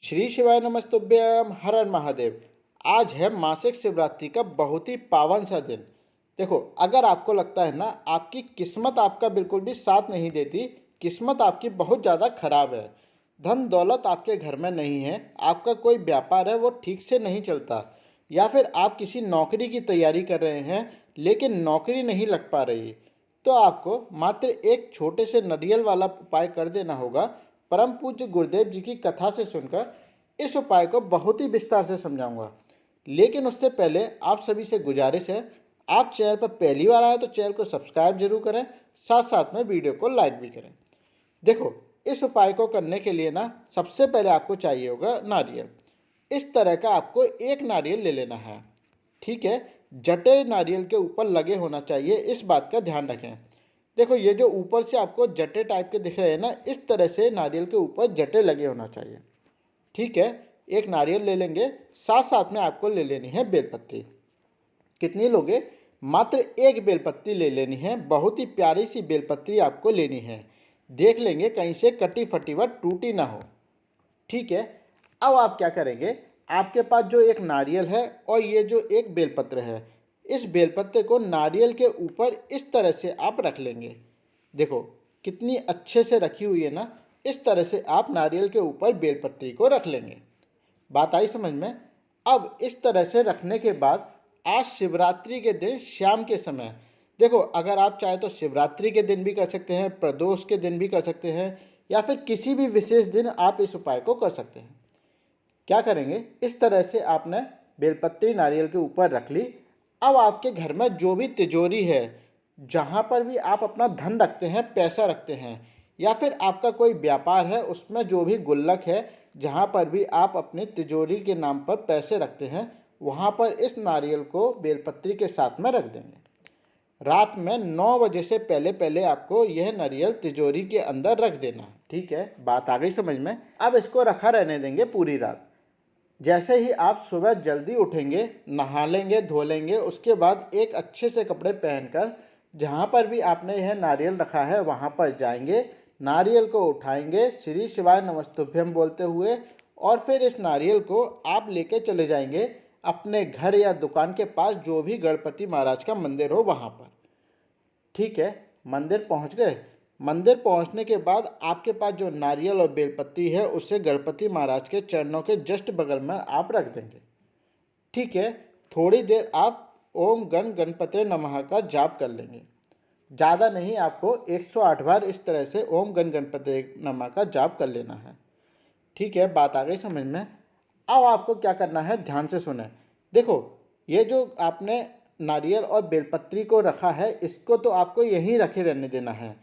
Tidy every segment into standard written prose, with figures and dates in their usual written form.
श्री शिवाय नमस्तुभ्यम, हर हर महादेव। आज है मासिक शिवरात्रि का बहुत ही पावन सा दिन। देखो, अगर आपको लगता है ना आपकी किस्मत आपका बिल्कुल भी साथ नहीं देती, किस्मत आपकी बहुत ज़्यादा खराब है, धन दौलत आपके घर में नहीं है, आपका कोई व्यापार है वो ठीक से नहीं चलता, या फिर आप किसी नौकरी की तैयारी कर रहे हैं लेकिन नौकरी नहीं लग पा रही, तो आपको मात्र एक छोटे से नारियल वाला उपाय कर देना होगा। परम पूज्य गुरुदेव जी की कथा से सुनकर इस उपाय को बहुत ही विस्तार से समझाऊंगा। लेकिन उससे पहले आप सभी से गुजारिश है, आप चैनल पर पहली बार आए तो चैनल को सब्सक्राइब जरूर करें, साथ साथ में वीडियो को लाइक भी करें। देखो, इस उपाय को करने के लिए ना सबसे पहले आपको चाहिए होगा नारियल। इस तरह का आपको एक नारियल ले लेना है, ठीक है। जटे नारियल के ऊपर लगे होना चाहिए, इस बात का ध्यान रखें। देखो, ये जो ऊपर से आपको जटे टाइप के दिख रहे हैं ना, इस तरह से नारियल के ऊपर जटे लगे होना चाहिए, ठीक है। एक नारियल ले लेंगे, साथ साथ में आपको ले लेनी है बेलपत्ती। कितनी लोगे? मात्र एक बेलपत्ती ले लेनी है, बहुत ही प्यारी सी बेलपत्ती आपको लेनी है। देख लेंगे कहीं से कटी फटी व टूटी ना हो, ठीक है। अब आप क्या करेंगे, आपके पास जो एक नारियल है और ये जो एक बेलपत्र है, इस बेलपत्ते को नारियल के ऊपर इस तरह से आप रख लेंगे। देखो कितनी अच्छे से रखी हुई है ना, इस तरह से आप नारियल के ऊपर बेलपत्री को रख लेंगे। बात आई समझ में? अब इस तरह से रखने के बाद आज शिवरात्रि के दिन शाम के समय, देखो अगर आप चाहे तो शिवरात्रि के दिन भी कर सकते हैं, प्रदोष के दिन भी कर सकते हैं, या फिर किसी भी विशेष दिन आप इस उपाय को कर सकते हैं। क्या करेंगे, इस तरह से आपने बेलपत्री नारियल के ऊपर रख ली। अब आपके घर में जो भी तिजोरी है, जहाँ पर भी आप अपना धन रखते हैं, पैसा रखते हैं, या फिर आपका कोई व्यापार है उसमें जो भी गुल्लक है, जहाँ पर भी आप अपने तिजोरी के नाम पर पैसे रखते हैं, वहाँ पर इस नारियल को बेलपत्री के साथ में रख देंगे। रात में 9 बजे से पहले पहले आपको यह नारियल तिजोरी के अंदर रख देना है, ठीक है। बात आ गई समझ में? अब इसको रखा रहने देंगे पूरी रात। जैसे ही आप सुबह जल्दी उठेंगे, नहा लेंगे, धो लेंगे, उसके बाद एक अच्छे से कपड़े पहनकर जहाँ पर भी आपने यह नारियल रखा है वहाँ पर जाएंगे, नारियल को उठाएंगे श्री शिवाय नमस्तुभ्यम बोलते हुए, और फिर इस नारियल को आप लेके चले जाएंगे अपने घर या दुकान के पास जो भी गणपति महाराज का मंदिर हो वहाँ पर, ठीक है। मंदिर पहुँच गए, मंदिर पहुंचने के बाद आपके पास जो नारियल और बेलपत्ती है उसे गणपति महाराज के चरणों के जस्ट बगल में आप रख देंगे, ठीक है। थोड़ी देर आप ओम गण गणपते नमः का जाप कर लेंगे। ज़्यादा नहीं, आपको 108 बार इस तरह से ओम गण गणपते नमः का जाप कर लेना है, ठीक है। बात आ गई समझ में? अब आपको क्या करना है, ध्यान से सुने। देखो, ये जो आपने नारियल और बेलपत्री को रखा है, इसको तो आपको यहीं रखे रहने देना है।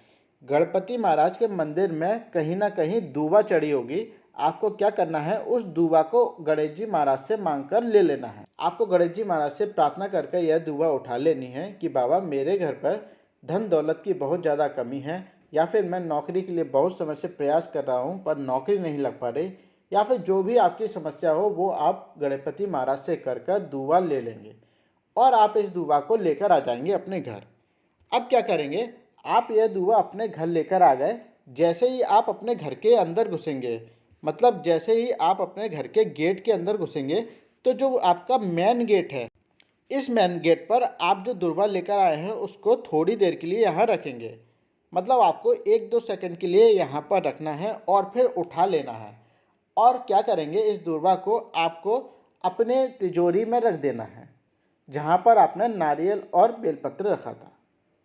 गणपति महाराज के मंदिर में कहीं ना कहीं दूबा चढ़ी होगी, आपको क्या करना है, उस दूबा को गणेश जी महाराज से मांग कर ले लेना है। आपको गणेश जी महाराज से प्रार्थना करके यह दूबा उठा लेनी है कि बाबा, मेरे घर पर धन दौलत की बहुत ज़्यादा कमी है, या फिर मैं नौकरी के लिए बहुत समय से प्रयास कर रहा हूँ पर नौकरी नहीं लग पा रही, या फिर जो भी आपकी समस्या हो वो आप गणपति महाराज से कर दूबा ले लेंगे और आप इस दूबा को लेकर आ जाएंगे अपने घर। अब क्या करेंगे, आप यह दूबा अपने घर लेकर आ गए। जैसे ही आप अपने घर के अंदर घुसेंगे, मतलब जैसे ही आप अपने घर के गेट के अंदर घुसेंगे, तो जो आपका मेन गेट है, इस मेन गेट पर आप जो दूबा लेकर आए हैं उसको थोड़ी देर के लिए यहाँ रखेंगे। मतलब आपको 1-2 सेकंड के लिए यहाँ पर रखना है और फिर उठा लेना है। और क्या करेंगे, इस दूबा को आपको अपने तिजोरी में रख देना है जहाँ पर आपने नारियल और बेलपत्र रखा था।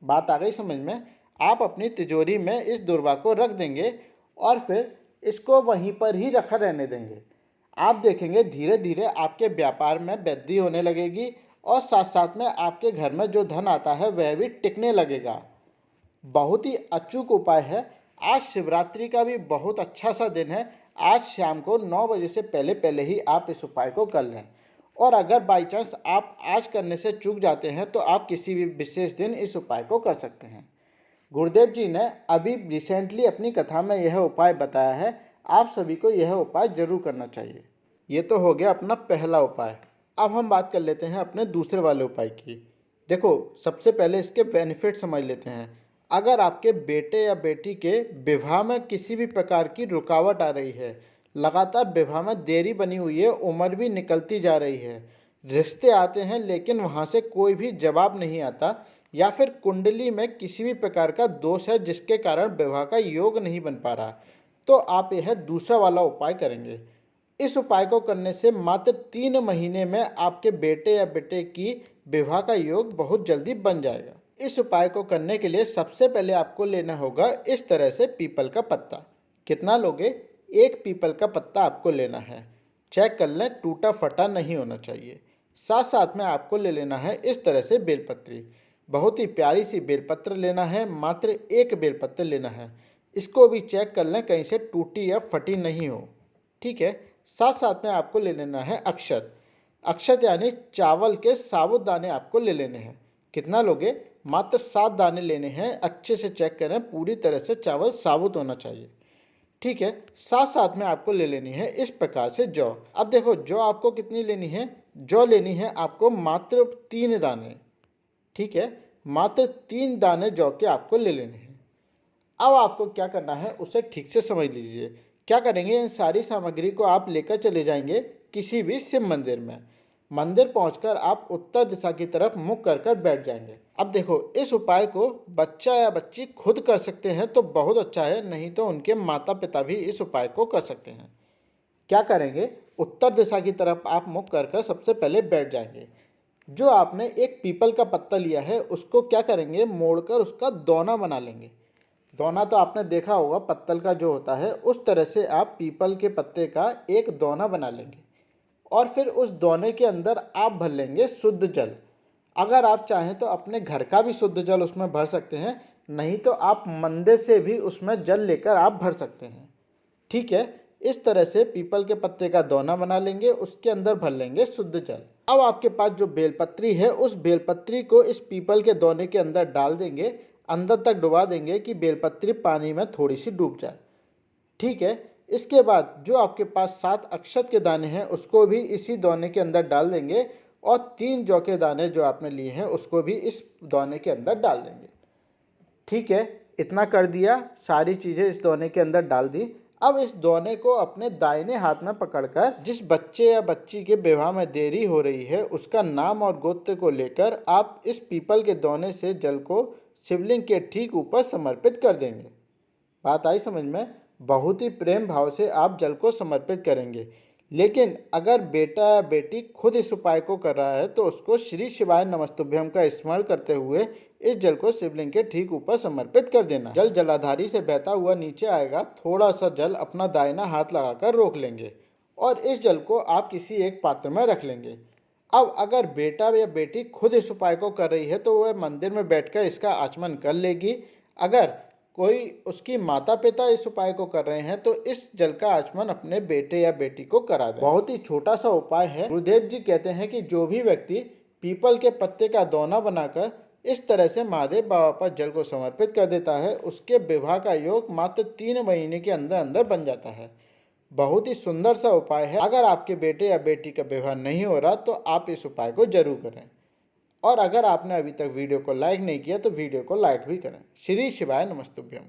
बात आ गई समझ में? आप अपनी तिजोरी में इस दूबा को रख देंगे और फिर इसको वहीं पर ही रखा रहने देंगे। आप देखेंगे धीरे धीरे आपके व्यापार में वृद्धि होने लगेगी और साथ साथ में आपके घर में जो धन आता है वह भी टिकने लगेगा। बहुत ही अचूक उपाय है। आज शिवरात्रि का भी बहुत अच्छा सा दिन है। आज शाम को 9 बजे से पहले पहले ही आप इस उपाय को कर लें, और अगर बाई चांस आप आज करने से चूक जाते हैं तो आप किसी भी विशेष दिन इस उपाय को कर सकते हैं। गुरुदेव जी ने अभी रिसेंटली अपनी कथा में यह उपाय बताया है, आप सभी को यह उपाय जरूर करना चाहिए। ये तो हो गया अपना पहला उपाय। अब हम बात कर लेते हैं अपने दूसरे वाले उपाय की। देखो, सबसे पहले इसके बेनिफिट समझ लेते हैं। अगर आपके बेटे या बेटी के विवाह में किसी भी प्रकार की रुकावट आ रही है, लगातार विवाह में देरी बनी हुई है, उम्र भी निकलती जा रही है, रिश्ते आते हैं लेकिन वहाँ से कोई भी जवाब नहीं आता, या फिर कुंडली में किसी भी प्रकार का दोष है जिसके कारण विवाह का योग नहीं बन पा रहा, तो आप यह दूसरा वाला उपाय करेंगे। इस उपाय को करने से मात्र 3 महीने में आपके बेटे या बेटे की विवाह का योग बहुत जल्दी बन जाएगा। इस उपाय को करने के लिए सबसे पहले आपको लेना होगा इस तरह से पीपल का पत्ता। कितना लोगे? एक पीपल का पत्ता आपको लेना है। चेक कर लें, टूटा फटा नहीं होना चाहिए। साथ साथ में आपको ले लेना है इस तरह से बेलपत्री। बहुत ही प्यारी सी बेलपत्र लेना है, मात्र एक बेलपत्र लेना है। इसको भी चेक कर लें कहीं से टूटी या फटी नहीं हो, ठीक है। साथ साथ में आपको ले लेना है अक्षत। अक्षत यानी चावल के साबुत दाने आपको ले लेने हैं। कितना लोगे? मात्र 7 दाने लेने हैं। अच्छे से चेक करें, पूरी तरह से चावल साबुत होना चाहिए, ठीक है। साथ साथ में आपको ले लेनी है इस प्रकार से जौ। अब देखो, जौ आपको कितनी लेनी है? जौ लेनी है आपको मात्र 3 दाने, ठीक है। मात्र 3 दाने जौ के आपको ले लेने हैं। अब आपको क्या करना है उसे ठीक से समझ लीजिए। क्या करेंगे, इन सारी सामग्री को आप लेकर चले जाएंगे किसी भी शिव मंदिर में। मंदिर पहुंचकर आप उत्तर दिशा की तरफ मुख कर कर बैठ जाएंगे। अब देखो, इस उपाय को बच्चा या बच्ची खुद कर सकते हैं तो बहुत अच्छा है, नहीं तो उनके माता पिता भी इस उपाय को कर सकते हैं। क्या करेंगे, उत्तर दिशा की तरफ आप मुख कर कर सबसे पहले बैठ जाएंगे। जो आपने एक पीपल का पत्ता लिया है उसको क्या करेंगे, मोड़कर उसका दोना बना लेंगे। दोना तो आपने देखा होगा पत्तल का जो होता है, उस तरह से आप पीपल के पत्ते का एक दोना बना लेंगे और फिर उस दोने के अंदर आप भर लेंगे शुद्ध जल। अगर आप चाहें तो अपने घर का भी शुद्ध जल उसमें भर सकते हैं, नहीं तो आप मंदिर से भी उसमें जल लेकर आप भर सकते हैं, ठीक है। इस तरह से पीपल के पत्ते का दोना बना लेंगे, उसके अंदर भर लेंगे शुद्ध जल। अब आपके पास जो बेलपत्री है, उस बेलपत्री को इस पीपल के दोने के अंदर डाल देंगे, अंदर तक डुबा देंगे कि बेलपत्री पानी में थोड़ी सी डूब जाए, ठीक है। इसके बाद जो आपके पास 7 अक्षत के दाने हैं उसको भी इसी दोने के अंदर डाल देंगे और 3 जौ के दाने जो आपने लिए हैं उसको भी इस दोने के अंदर डाल देंगे, ठीक है। इतना कर दिया, सारी चीज़ें इस दोने के अंदर डाल दी। अब इस दोने को अपने दाहिने हाथ में पकड़कर जिस बच्चे या बच्ची के विवाह में देरी हो रही है उसका नाम और गोत्र को लेकर आप इस पीपल के दोने से जल को शिवलिंग के ठीक ऊपर समर्पित कर देंगे। बात आई समझ में? बहुत ही प्रेम भाव से आप जल को समर्पित करेंगे। लेकिन अगर बेटा या बेटी खुद इस उपाय को कर रहा है तो उसको श्री शिवाय नमस्तुभ्यम का स्मरण करते हुए इस जल को शिवलिंग के ठीक ऊपर समर्पित कर देना। जल जलाधारी से बहता हुआ नीचे आएगा, थोड़ा सा जल अपना दाहिना हाथ लगाकर रोक लेंगे और इस जल को आप किसी एक पात्र में रख लेंगे। अब अगर बेटा या बेटी खुद इस उपाय को कर रही है तो वह मंदिर में बैठकर इसका आचमन कर लेगी। अगर कोई उसकी माता पिता इस उपाय को कर रहे हैं तो इस जल का आचमन अपने बेटे या बेटी को करा दें। बहुत ही छोटा सा उपाय है। गुरुदेव जी कहते हैं कि जो भी व्यक्ति पीपल के पत्ते का दोना बनाकर इस तरह से महादेव बाबा पर जल को समर्पित कर देता है उसके विवाह का योग मात्र 3 महीने के अंदर अंदर बन जाता है। बहुत ही सुंदर सा उपाय है। अगर आपके बेटे या बेटी का विवाह नहीं हो रहा तो आप इस उपाय को जरूर करें। और अगर आपने अभी तक वीडियो को लाइक नहीं किया तो वीडियो को लाइक भी करें। श्री शिवाय नमस्तुभ्यम।